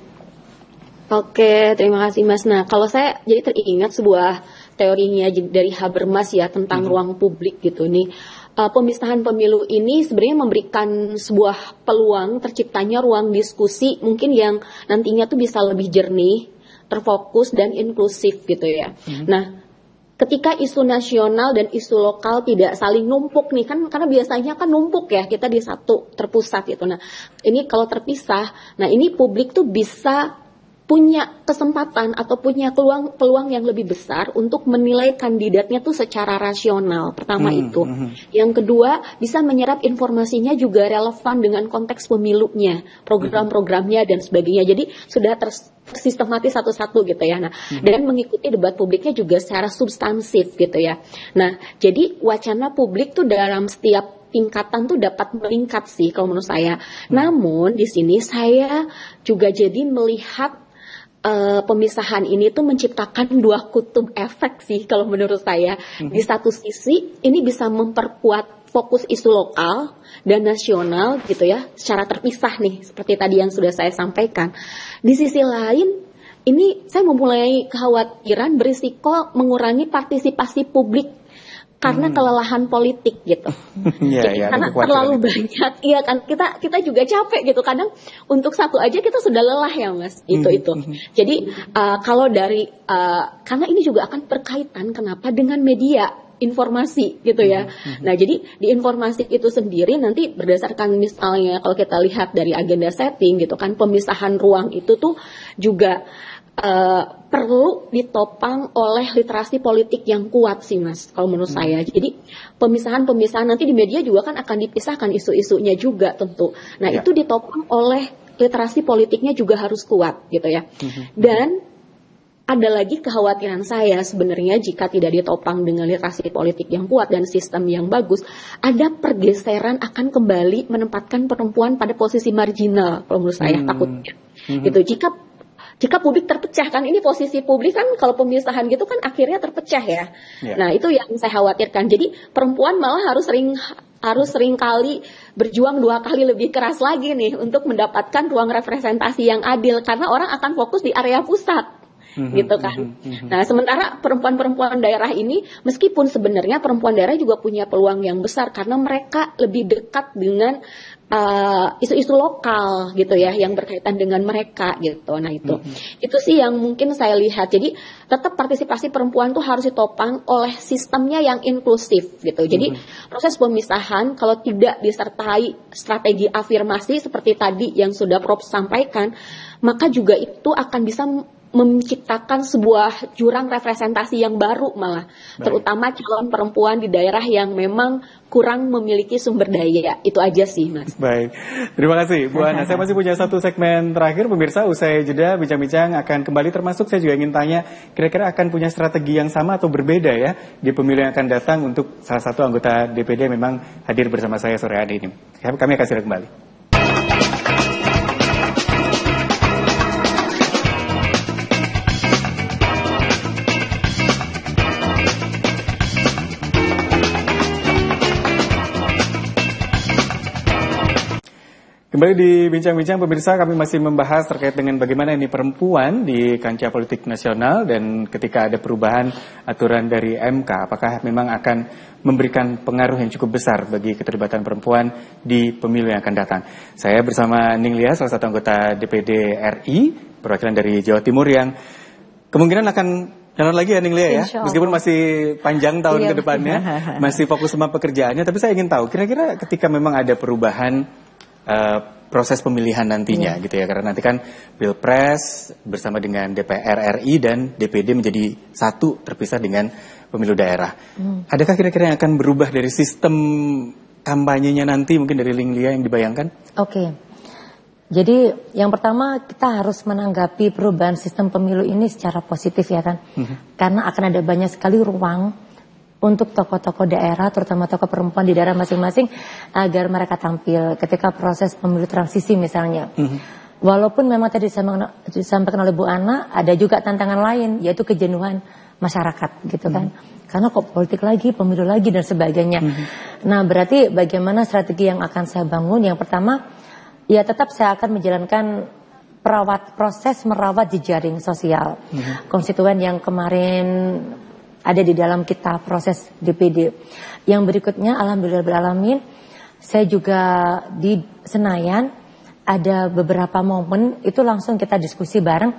Oke, terima kasih Mas. Nah, kalau saya jadi teringat sebuah teorinya dari Habermas ya tentang ruang publik gitu nih. Pemisahan pemilu ini sebenarnya memberikan sebuah peluang terciptanya ruang diskusi mungkin yang nantinya tuh bisa lebih jernih, terfokus dan inklusif gitu ya. Nah, ketika isu nasional dan isu lokal tidak saling numpuk nih kan, karena biasanya kan numpuk ya, kita di satu terpusat gitu. Nah, ini kalau terpisah, nah ini publik tuh bisa punya kesempatan atau punya peluang yang lebih besar untuk menilai kandidatnya tuh secara rasional. Pertama itu. Yang kedua, bisa menyerap informasinya juga relevan dengan konteks pemilunya, program-programnya dan sebagainya. Jadi sudah tersistematis satu-satu gitu ya. Nah, dan mengikuti debat publiknya juga secara substansif gitu ya. Nah, jadi wacana publik tuh dalam setiap tingkatan tuh dapat meningkat sih kalau menurut saya. Namun di sini saya juga jadi melihat pemisahan ini tuh menciptakan dua kutub efek sih kalau menurut saya. Di satu sisi ini bisa memperkuat fokus isu lokal dan nasional gitu ya, secara terpisah nih, seperti tadi yang sudah saya sampaikan. Di sisi lain, ini saya memulai kekhawatiran berisiko mengurangi partisipasi publik karena kelelahan politik gitu. Jadi karena terlalu banyak, iya kan, kita juga capek gitu. Kadang untuk satu aja kita sudah lelah ya Mas, itu. Jadi kalau dari karena ini juga akan berkaitan kenapa dengan media informasi gitu ya. Nah jadi di informasi itu sendiri nanti berdasarkan misalnya kalau kita lihat dari agenda setting gitu kan, pemisahan ruang itu tuh juga perlu ditopang oleh literasi politik yang kuat sih Mas, kalau menurut saya. Jadi pemisahan nanti di media juga kan akan dipisahkan isu-isunya juga tentu. Nah itu ditopang oleh literasi politiknya juga harus kuat gitu ya. Dan ada lagi kekhawatiran saya sebenarnya jika tidak ditopang dengan literasi politik yang kuat dan sistem yang bagus, ada pergeseran akan kembali menempatkan perempuan pada posisi marginal kalau menurut saya takutnya. Gitu. Jika publik terpecah kan, ini posisi publik kan kalau pemisahan gitu kan akhirnya terpecah ya. Nah itu yang saya khawatirkan. Jadi perempuan malah harus sering kali berjuang 2 kali lebih keras lagi nih untuk mendapatkan ruang representasi yang adil karena orang akan fokus di area pusat. Gitu kan. Nah sementara perempuan-perempuan daerah ini meskipun sebenarnya perempuan daerah juga punya peluang yang besar karena mereka lebih dekat dengan isu-isu lokal gitu ya yang berkaitan dengan mereka gitu. Nah itu sih yang mungkin saya lihat. Jadi tetap partisipasi perempuan tuh harus ditopang oleh sistemnya yang inklusif gitu. Jadi proses pemisahan kalau tidak disertai strategi afirmasi seperti tadi yang sudah Prof sampaikan, maka juga itu akan bisa menciptakan sebuah jurang representasi yang baru malah. Terutama calon perempuan di daerah yang memang kurang memiliki sumber daya. Itu aja sih Mas. Baik, terima kasih Bu Ana. Saya masih punya satu segmen terakhir pemirsa. Usai jeda bincang-bincang akan kembali, termasuk saya juga ingin tanya kira-kira akan punya strategi yang sama atau berbeda ya di pemilu yang akan datang untuk salah satu anggota DPD memang hadir bersama saya sore hari ini. Kami akan segera kembali. Kembali di Bincang-Bincang pemirsa, kami masih membahas terkait dengan bagaimana ini perempuan di kancah politik nasional dan ketika ada perubahan aturan dari MK, apakah memang akan memberikan pengaruh yang cukup besar bagi keterlibatan perempuan di pemilu yang akan datang. Saya bersama Ning Lia, salah satu anggota DPD RI, perwakilan dari Jawa Timur yang kemungkinan akan jalan lagi ya Ning Lia ya, meskipun masih panjang tahun ke depannya, masih fokus sama pekerjaannya, tapi saya ingin tahu kira-kira ketika memang ada perubahan proses pemilihan nantinya gitu ya, karena nanti kan Pilpres bersama dengan DPR RI dan DPD menjadi satu terpisah dengan pemilu daerah. Adakah kira-kira yang akan berubah dari sistem kampanyenya nanti mungkin dari Ning Lia yang dibayangkan? Oke. Jadi yang pertama kita harus menanggapi perubahan sistem pemilu ini secara positif ya kan. Karena akan ada banyak sekali ruang untuk tokoh-tokoh daerah, terutama tokoh perempuan di daerah masing-masing, agar mereka tampil ketika proses pemilu transisi misalnya. Walaupun memang tadi disampaikan oleh Bu Ana, ada juga tantangan lain, yaitu kejenuhan masyarakat gitu kan. Karena kok politik lagi, pemilu lagi dan sebagainya. Nah berarti bagaimana strategi yang akan saya bangun? Yang pertama, ya tetap saya akan menjalankan proses merawat jejaring sosial. Konstituen yang kemarin ada di dalam kita proses DPD. Yang berikutnya, alhamdulillahirrahmanirrahim, saya juga di Senayan ada beberapa momen itu langsung kita diskusi bareng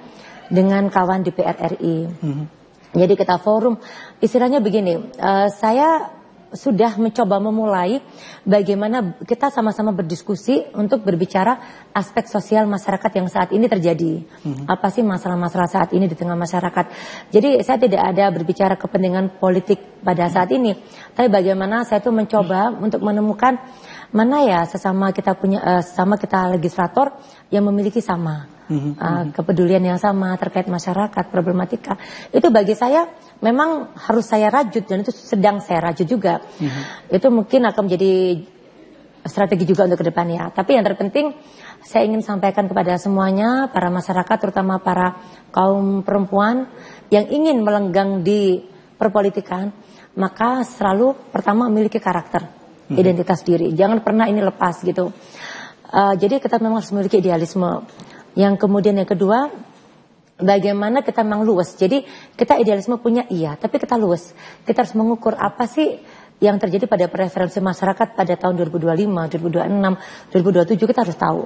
dengan kawan DPR RI. Jadi kita forum, istilahnya begini, saya sudah mencoba memulai bagaimana kita sama-sama berdiskusi untuk berbicara aspek sosial masyarakat yang saat ini terjadi. Apa sih masalah-masalah saat ini di tengah masyarakat. Jadi saya tidak ada berbicara kepentingan politik pada saat ini. Tapi bagaimana saya tuh mencoba untuk menemukan mana ya sesama kita legislator yang memiliki sama. Kepedulian yang sama terkait masyarakat, problematika. Itu bagi saya memang harus saya rajut dan itu sedang saya rajut juga. Itu mungkin akan menjadi strategi juga untuk kedepannya. Tapi yang terpenting saya ingin sampaikan kepada semuanya, para masyarakat terutama para kaum perempuan yang ingin melenggang di perpolitikan, maka selalu pertama memiliki karakter. identitas diri. Jangan pernah ini lepas gitu. Jadi kita memang harus memiliki idealisme. Yang kemudian yang kedua, bagaimana kita memang luwes. Jadi kita idealisme punya iya, tapi kita luwes. Kita harus mengukur apa sih yang terjadi pada preferensi masyarakat pada tahun 2025, 2026, 2027, kita harus tahu.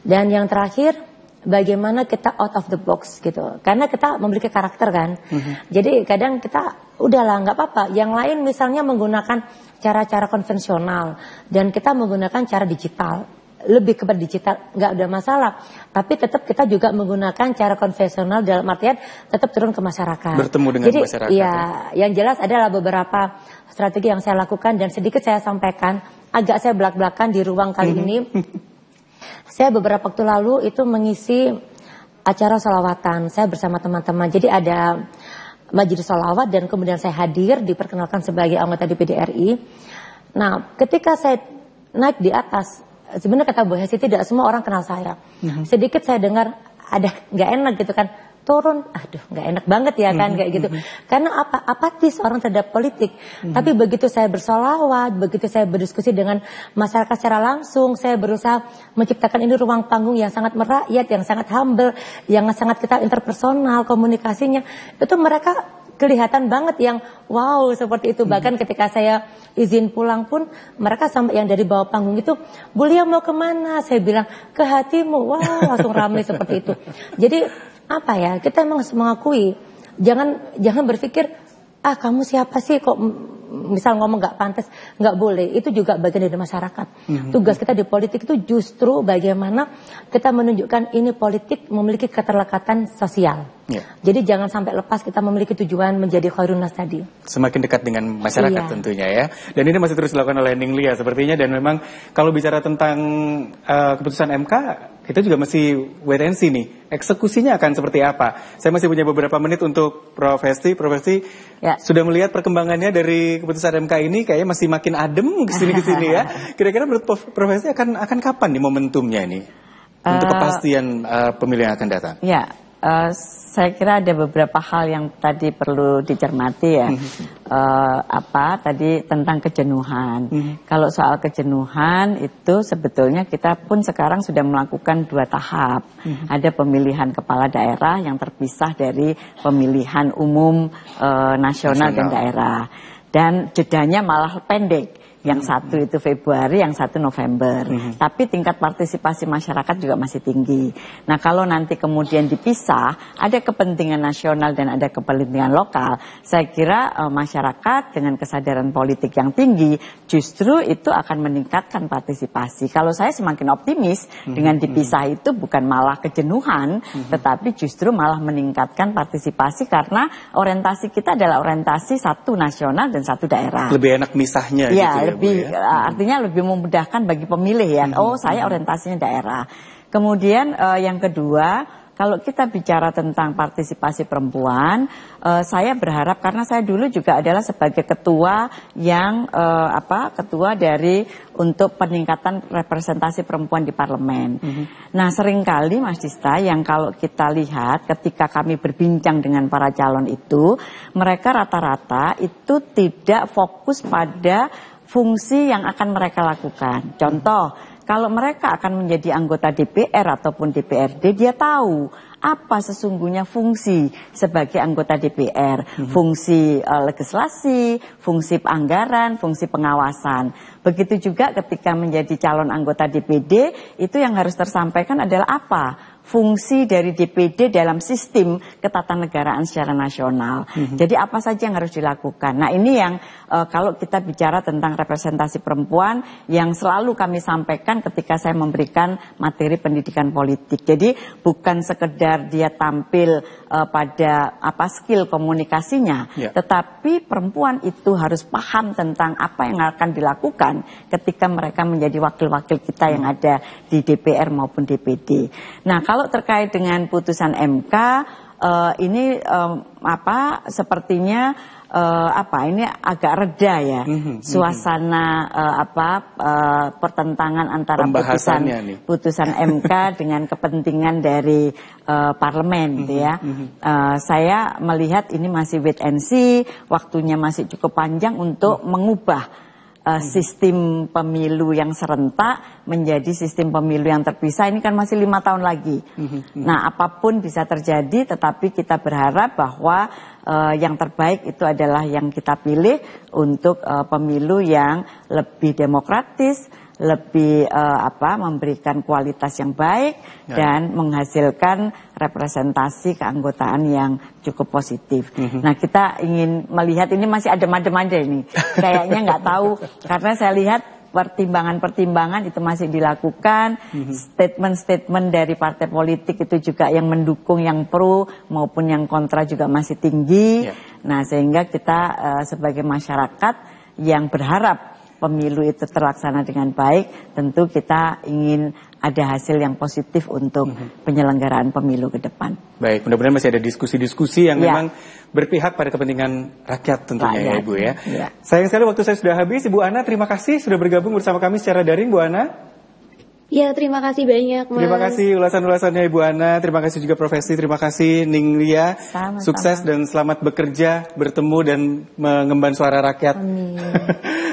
Dan yang terakhir, bagaimana kita out of the box gitu. Karena kita memiliki karakter kan. Jadi kadang kita udahlah nggak apa-apa. Yang lain misalnya menggunakan cara-cara konvensional dan kita menggunakan cara digital. Lebih kepada digital nggak ada masalah, tapi tetap kita juga menggunakan cara konvensional dalam artian tetap turun ke masyarakat. Bertemu dengan Jadi, masyarakat. Ya, yang jelas adalah beberapa strategi yang saya lakukan dan sedikit saya sampaikan. Agak saya belak-belakan di ruang kali ini. Saya beberapa waktu lalu itu mengisi acara sholawatan. Saya bersama teman-teman. Jadi ada majelis sholawat dan kemudian saya hadir diperkenalkan sebagai anggota DPD RI. Nah, ketika saya naik di atas, sebenarnya kata Bu Hesti tidak semua orang kenal saya. Sedikit saya dengar ada nggak enak gitu kan, turun, aduh nggak enak banget ya kan kayak gitu. Karena apa? Apatis orang terhadap politik. Tapi begitu saya bersolawat, begitu saya berdiskusi dengan masyarakat secara langsung, saya berusaha menciptakan ini ruang panggung yang sangat merakyat, yang sangat humble, yang sangat kita interpersonal komunikasinya. Itu mereka kelihatan banget yang wow seperti itu. Bahkan ketika saya izin pulang pun mereka sampai yang dari bawah panggung itu, Bu Lia mau kemana? Saya bilang ke hatimu. Wah langsung ramai seperti itu. Jadi apa ya, kita memang harus mengakui, jangan berpikir kamu siapa sih kok misal ngomong nggak pantas, nggak boleh. Itu juga bagian dari masyarakat. Tugas kita di politik itu justru bagaimana kita menunjukkan ini politik memiliki keterlekatan sosial. Jadi jangan sampai lepas kita memiliki tujuan menjadi khairun nas tadi. Semakin dekat dengan masyarakat tentunya ya. Dan ini masih terus dilakukan oleh Ning Lia sepertinya. Dan memang kalau bicara tentang keputusan MK, kita juga masih wait and see nih. Eksekusinya akan seperti apa? Saya masih punya beberapa menit untuk Prof. Hesti. Prof. Hesti sudah melihat perkembangannya dari keputusan MK ini, kayaknya masih makin adem kesini ya. Kira-kira menurut Prof. Hesti akan kapan nih momentumnya ini untuk kepastian pemilihan yang akan datang? Ya, saya kira ada beberapa hal yang tadi perlu dicermati ya. Tadi tentang kejenuhan. Kalau soal kejenuhan itu sebetulnya kita pun sekarang sudah melakukan 2 tahap. Ada pemilihan kepala daerah yang terpisah dari pemilihan umum nasional dan daerah. Dan jedanya malah pendek. Yang satu itu Februari, yang satu November. Tapi tingkat partisipasi masyarakat juga masih tinggi. Nah kalau nanti kemudian dipisah, ada kepentingan nasional dan ada kepentingan lokal, saya kira masyarakat dengan kesadaran politik yang tinggi, justru itu akan meningkatkan partisipasi. Kalau saya semakin optimis, dengan dipisah itu bukan malah kejenuhan, tetapi justru malah meningkatkan partisipasi karena orientasi kita adalah orientasi satu nasional dan satu daerah. Lebih enak misahnya gitu ya. Artinya lebih memudahkan bagi pemilih ya. Oh saya orientasinya daerah. Kemudian yang kedua, kalau kita bicara tentang partisipasi perempuan, saya berharap karena saya dulu juga adalah sebagai ketua yang ketua dari untuk peningkatan representasi perempuan di parlemen. Nah seringkali Mas Dista yang kalau kita lihat ketika kami berbincang dengan para calon itu, mereka rata-rata itu tidak fokus pada fungsi yang akan mereka lakukan. Contoh, kalau mereka akan menjadi anggota DPR ataupun DPRD, dia tahu apa sesungguhnya fungsi sebagai anggota DPR. Fungsi legislasi, fungsi anggaran, fungsi pengawasan. Begitu juga ketika menjadi calon anggota DPD, itu yang harus tersampaikan adalah apa? Fungsi dari DPD dalam sistem ketatanegaraan secara nasional. Jadi apa saja yang harus dilakukan. Nah ini yang kalau kita bicara tentang representasi perempuan yang selalu kami sampaikan ketika saya memberikan materi pendidikan politik. Jadi bukan sekedar dia tampil pada skill komunikasinya, tetapi perempuan itu harus paham tentang apa yang akan dilakukan ketika mereka menjadi wakil-wakil kita yang ada di DPR maupun DPD. Nah kalau terkait dengan putusan MK ini sepertinya ini agak reda ya suasana pertentangan antara putusan MK dengan kepentingan dari parlemen gitu ya. Saya melihat ini masih wait and see, waktunya masih cukup panjang untuk mengubah sistem pemilu yang serentak menjadi sistem pemilu yang terpisah. Ini kan masih 5 tahun lagi. Nah, apapun bisa terjadi, tetapi kita berharap bahwa yang terbaik itu adalah yang kita pilih untuk pemilu yang lebih demokratis, lebih memberikan kualitas yang baik dan menghasilkan representasi keanggotaan yang cukup positif. Nah, kita ingin melihat ini masih adem-adem aja ini. Kayaknya nggak tahu karena saya lihat pertimbangan-pertimbangan itu masih dilakukan, statement-statement dari partai politik itu juga yang mendukung, yang pro maupun yang kontra juga masih tinggi. Nah, sehingga kita sebagai masyarakat yang berharap pemilu itu terlaksana dengan baik, tentu kita ingin ada hasil yang positif untuk penyelenggaraan pemilu ke depan. Baik, mudah-mudahan masih ada diskusi-diskusi yang memang berpihak pada kepentingan rakyat tentunya ya Ibu ya. Sayang sekali waktu saya sudah habis. Ibu Ana, terima kasih sudah bergabung bersama kami secara daring, Bu Ana. Ya, terima kasih banyak, Mas. Terima kasih ulasan-ulasannya Ibu Ana. Terima kasih juga Profesi. Terima kasih Ning Lia. Sukses dan selamat bekerja, bertemu dan mengemban suara rakyat.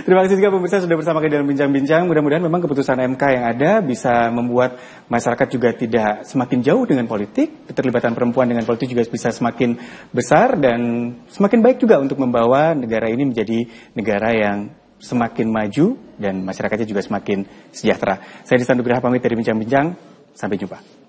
Terima kasih juga pemirsa sudah bersama kami dalam bincang-bincang. Mudah-mudahan memang keputusan MK yang ada bisa membuat masyarakat juga tidak semakin jauh dengan politik. Keterlibatan perempuan dengan politik juga bisa semakin besar dan semakin baik juga untuk membawa negara ini menjadi negara yang semakin maju dan masyarakatnya juga semakin sejahtera. Saya Disa Nugraha pamit dari bincang-bincang. Sampai jumpa.